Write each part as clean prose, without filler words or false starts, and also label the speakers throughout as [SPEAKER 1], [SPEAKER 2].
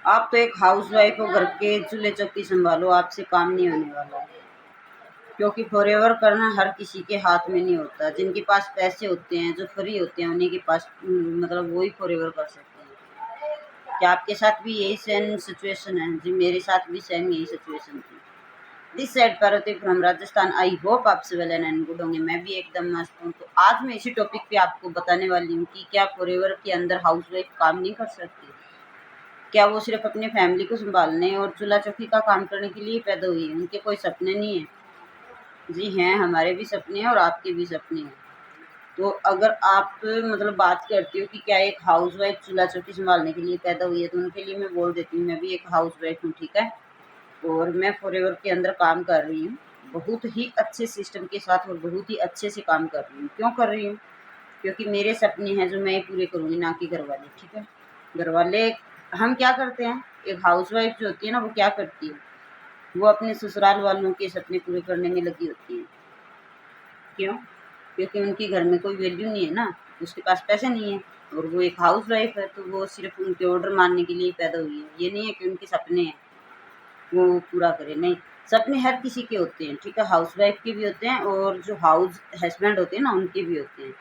[SPEAKER 1] आप तो एक हाउसवाइफ हो, घर के चूल्हे चौकी संभालो, आपसे काम नहीं होने वाला है। क्योंकि फॉरएवर करना हर किसी के हाथ में नहीं होता। जिनके पास पैसे होते हैं, जो फ्री होते हैं, उन्हीं के पास मतलब वही फॉरएवर कर सकते हैं। क्या आपके साथ भी यही सेम सिचुएशन है? जी मेरे साथ भी सेम यही सिचुएशन थी। This side Parvati from Rajasthan. I hope आप वेल एंड गुड होंगे। मैं भी एकदम मस्त हूँ। तो आज मैं इसी टॉपिक पे आपको बताने वाली हूँ कि क्या फॉरएवर के अंदर हाउसवाइफ काम नहीं कर सकती? क्या वो सिर्फ अपनी फैमिली को संभालने और चूल्हा चौकी का काम करने के लिए पैदा हुई है? उनके कोई सपने नहीं है? जी हैं, हमारे भी सपने हैं और आपके भी सपने हैं। तो अगर आप मतलब बात करती हो कि क्या एक हाउसवाइफ चूल्हा चौकी संभालने के लिए पैदा हुई है, तो उनके लिए मैं बोल देती हूँ, मैं भी एक हाउसवाइफ हूँ, ठीक है। और मैं फॉरएवर के अंदर काम कर रही हूँ, बहुत ही अच्छे सिस्टम के साथ और बहुत ही अच्छे से काम कर रही हूँ। क्यों कर रही हूँ? क्योंकि मेरे सपने हैं जो मैं पूरे करूँगी, ना कि घर वाले, ठीक है। घर वाले हम क्या करते हैं, एक हाउसवाइफ जो होती है ना, वो क्या करती है, वो अपने ससुराल वालों के सपने पूरे करने में लगी होती है। क्यों? क्योंकि उनके घर में कोई वैल्यू नहीं है ना, उसके पास पैसे नहीं है, और वो एक हाउसवाइफ है, तो वो सिर्फ उनके ऑर्डर मानने के लिए पैदा हुई है। ये नहीं है कि उनके सपने हैं वो पूरा करे, नहीं। सपने हर किसी के होते हैं, ठीक है। हाउसवाइफ के भी होते हैं और जो हाउस हस्बैंड होते हैं ना, उनके भी होते हैं।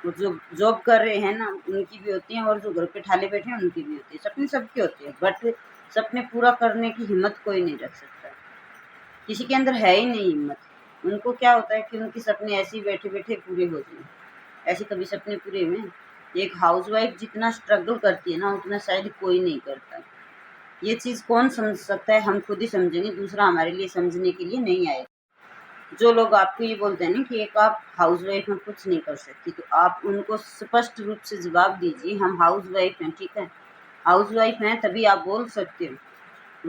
[SPEAKER 1] और जो जॉब कर रहे हैं ना, उनकी भी होती हैं, और जो घर पे ठाले बैठे हैं उनकी भी होती है। सपने सबके होते हैं, बट सपने पूरा करने की हिम्मत कोई नहीं रख सकता। किसी के अंदर है ही नहीं हिम्मत। उनको क्या होता है कि उनके सपने ऐसे ही बैठे-बैठे पूरे हो जाएँ। ऐसे कभी सपने पूरे हुए हैं? एक हाउसवाइफ जितना स्ट्रगल करती है ना, उतना शायद कोई नहीं करता। ये चीज़ कौन समझ सकता है? हम खुद ही समझेंगे, दूसरा हमारे लिए समझने के लिए नहीं आएगा। जो लोग आपको ये बोलते हैं ना कि एक आप हाउसवाइफ में कुछ नहीं कर सकती, तो आप उनको स्पष्ट रूप से जवाब दीजिए, हम हाउसवाइफ हैं, ठीक है। हाउसवाइफ हैं तभी आप बोल सकते हो,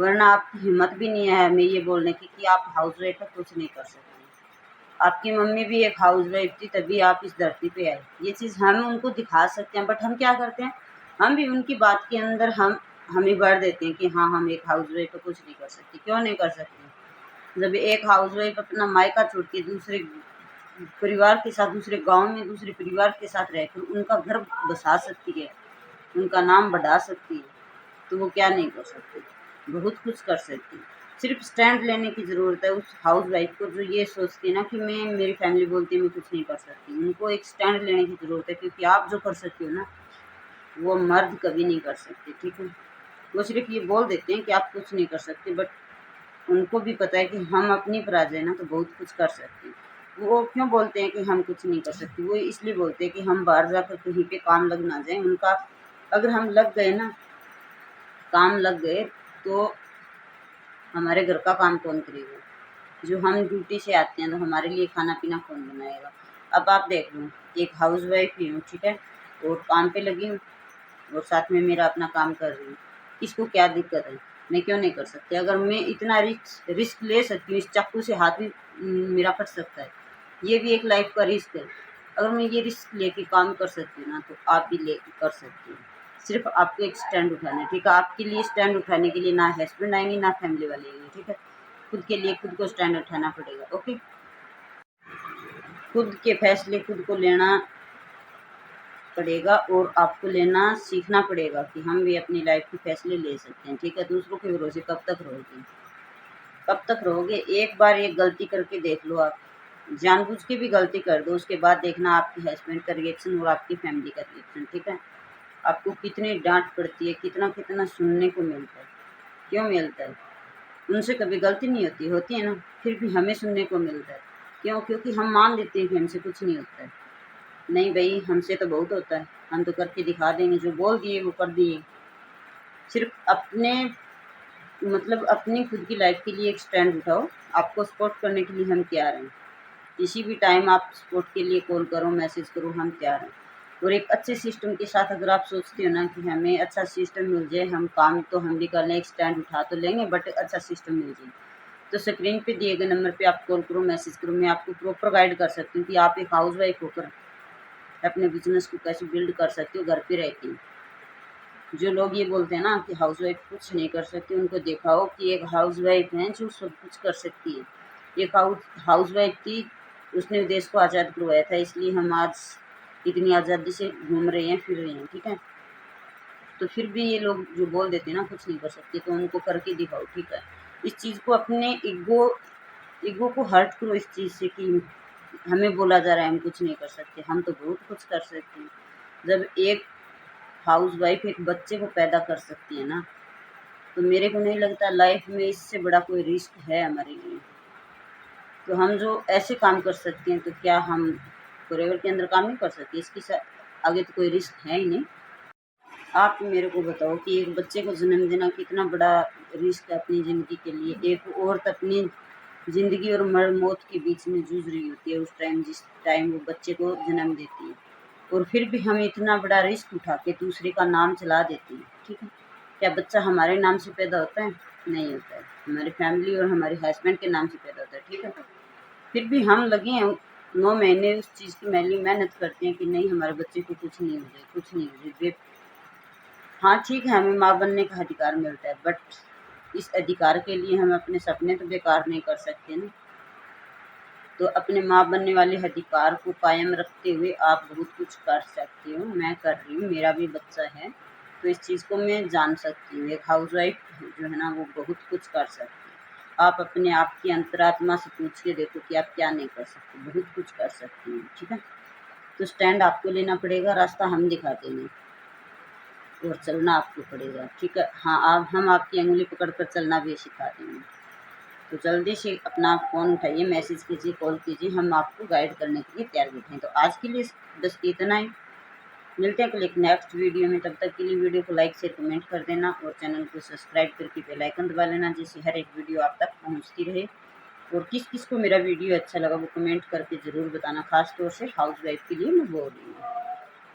[SPEAKER 1] वरना आपकी हिम्मत भी नहीं है हमें ये बोलने की कि आप हाउसवाइफ हैं, कुछ नहीं कर सकते। आपकी मम्मी भी एक हाउसवाइफ थी, तभी आप इस धरती पे आए। ये चीज़ हम उनको दिखा सकते हैं, बट हम क्या करते हैं, हम भी उनकी बात के अंदर हम ही भर देते हैं कि हाँ, हम एक हाउसवाइफ को कुछ नहीं कर सकते। क्यों नहीं कर सकते? जब एक हाउसवाइफ अपना मायका छोड़ के दूसरे परिवार के साथ, दूसरे गाँव में दूसरे परिवार के साथ रहकर उनका घर बसा सकती है, उनका नाम बढ़ा सकती है, तो वो क्या नहीं कर सकती? बहुत कुछ कर सकती है। सिर्फ स्टैंड लेने की ज़रूरत है उस हाउसवाइफ को, जो ये सोचती है ना कि मैं, मेरी फैमिली बोलती है मैं कुछ नहीं कर सकती। उनको एक स्टैंड लेने की ज़रूरत है, क्योंकि आप जो कर सकते हो ना, वो मर्द कभी नहीं कर सकते, ठीक है। वो सिर्फ ये बोल देते हैं कि आप कुछ नहीं कर सकते, बट उनको भी पता है कि हम अपनी फराज है ना, तो बहुत कुछ कर सकते हैं। वो क्यों बोलते हैं कि हम कुछ नहीं कर सकते? वो इसलिए बोलते हैं कि हम बाहर जाकर कहीं पे काम लग ना जाए उनका। अगर हम लग गए ना, काम लग गए, तो हमारे घर का काम कौन करेगा? जो हम ड्यूटी से आते हैं, तो हमारे लिए खाना-पीना कौन बनाएगा? अब आप देख लो, एक हाउसवाइफ ही हूँ, ठीक है? और काम पे लगी हूँ और साथ में मेरा अपना काम कर रही हूँ। इसको क्या दिक्कत है? मैं क्यों नहीं कर सकती? अगर मैं इतना रिस्क ले सकती हूँ, इस चाकू से हाथ भी मेरा कट सकता है। ये भी एक लाइफ़ का रिस्क है। अगर मैं ये रिस्क लेके काम कर सकती हूँ ना, तो आप भी ले कर सकती हैं। सिर्फ़ आपको एक स्टैंड उठाना है, ठीक है? आपके लिए स्टैंड उठाने के लिए ना हस्बैंड आएँगे, ना फैमिली वाले आएँगे, ठीक है? खुद के लिए खुद को स्टैंड उठाना पड़ेगा, ओके? खुद के फैसले खुद को लेना पड़ेगा, और आपको लेना सीखना पड़ेगा कि हम भी अपनी लाइफ़ के फैसले ले सकते हैं, ठीक है? दूसरों के भरोसे कब तक रहोगे? कब तक रहोगे? एक बार एक गलती करके देख लो आप, जानबूझ के भी गलती कर दो, उसके बाद देखना आपके हस्बैंड का रिएक्शन और आपकी फैमिली का रिएक्शन, ठीक है? आपको कितनी डाँट पड़ती है, कितना-कितना सुनने को मिलता है। क्यों मिलता है? उनसे कभी गलती नहीं होती, होती है ना, फिर भी हमें सुनने को मिलता है। क्यों? क्योंकि हम मान लेते हैं कि हमसे कुछ नहीं होता है। नहीं भई, हमसे तो बहुत होता है, हम तो करके दिखा देंगे, जो बोल दिए वो कर दिए। सिर्फ़ अपने मतलब अपनी खुद की लाइफ़ के लिए एक स्टैंड उठाओ, आपको सपोर्ट करने के लिए हम तैयार हैं। किसी भी टाइम आप सपोर्ट के लिए कॉल करो, मैसेज करो, हम तैयार हैं। और एक अच्छे सिस्टम के साथ अगर आप सोचते हो ना कि हमें अच्छा सिस्टम मिल जाए, हम काम तो हम भी कर लें, एक स्टैंड उठा तो लेंगे, बट अच्छा सिस्टम मिल जाए, तो स्क्रीन पे दिए गए नंबर पे आप कॉल करो, मैसेज करो, मैं आपको प्रॉपर गाइड कर सकती हूँ कि आप एक हाउसवाइफ होकर अपने बिज़नेस को कैसे बिल्ड कर सकते हो घर पे रह के। जो लोग ये बोलते हैं ना कि हाउसवाइफ कुछ नहीं कर सकती, उनको दिखाओ कि एक हाउसवाइफ है जो सब कुछ कर सकती है। एक हाउसवाइफ थी, उसने देश को आज़ाद करवाया था, इसलिए हम आज इतनी आज़ादी से घूम रहे हैं, फिर रहे हैं, ठीक है? तो फिर भी ये लोग जो बोल देते हैं ना कुछ नहीं कर सकते, तो उनको करके दिखाओ, ठीक है। इस चीज़ को अपने ईगो को हर्ट करो इस चीज़ से कि हमें बोला जा रहा है हम कुछ नहीं कर सकते, हम तो बहुत कुछ कर सकते हैं। जब एक हाउसवाइफ एक बच्चे को पैदा कर सकती है ना, तो मेरे को नहीं लगता लाइफ में इससे बड़ा कोई रिस्क है हमारे लिए। तो हम जो ऐसे काम कर सकते हैं, तो क्या हम फॉरएवर के अंदर काम नहीं कर सकते? इसके आगे तो कोई रिस्क है ही नहीं। आप मेरे को बताओ कि एक बच्चे को जन्म देना कितना बड़ा रिस्क है अपनी ज़िंदगी के लिए। एक औरत अपनी ज़िंदगी और मौत के बीच में जूझ रही होती है उस टाइम, जिस टाइम वो बच्चे को जन्म देती है, और फिर भी हम इतना बड़ा रिस्क उठा के दूसरे का नाम चला देते हैं, ठीक है। क्या बच्चा हमारे नाम से पैदा होता है? नहीं होता है, हमारी फैमिली और हमारे हस्बैंड के नाम से पैदा होता है, ठीक है। फिर भी हम लगे हैं 9 महीने उस चीज़ की मेहनत करते हैं कि नहीं हमारे बच्चे को कुछ नहीं हो जाए, कुछ नहीं हो जाए। हाँ ठीक है, हमें माँ बनने का अधिकार मिलता है, बट इस अधिकार के लिए हम अपने सपने तो बेकार नहीं कर सकते ना। तो अपने माँ बनने वाले अधिकार को कायम रखते हुए आप बहुत कुछ कर सकते हो। मैं कर रही हूँ, मेरा भी बच्चा है, तो इस चीज़ को मैं जान सकती हूँ। एक हाउसवाइफ जो है ना वो बहुत कुछ कर सकती है। आप अपने आप की अंतरात्मा से पूछ के देखो कि आप क्या नहीं कर सकते, बहुत कुछ कर सकती हैं, ठीक है। तो स्टैंड आपको लेना पड़ेगा, रास्ता हम दिखा देंगे और चलना आपको पड़ेगा, ठीक है। हाँ, आप हम आपकी अंगुली पकड़कर चलना भी सिखा देंगे। तो जल्दी से अपना फ़ोन उठाइए, मैसेज कीजिए, कॉल कीजिए, हम आपको गाइड करने के लिए तैयार बैठे हैं। तो आज के लिए बस इतना ही। मिलते हैं कल एक नेक्स्ट वीडियो में, तब तक के लिए वीडियो को लाइक शेयर कमेंट कर देना और चैनल को सब्सक्राइब करके बेल आइकन दबा लेना, जिससे हर एक वीडियो आप तक पहुँचती रहे। और किस किस को मेरा वीडियो अच्छा लगा वो कमेंट करके ज़रूर बताना, खास तौर से हाउसवाइफ के लिए मैं बोल रही हूँ।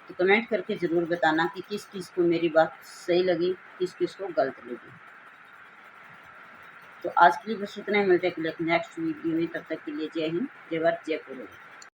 [SPEAKER 1] तो कमेंट करके ज़रूर बताना कि किस किस को मेरी बात सही लगी, किस किस को गलत लगी। तो आज के लिए बस इतना ही। मिलते हैं नेक्स्ट वीडियो में, तब तक के लिए जय हिंद, जय भारत, जय पूर्व।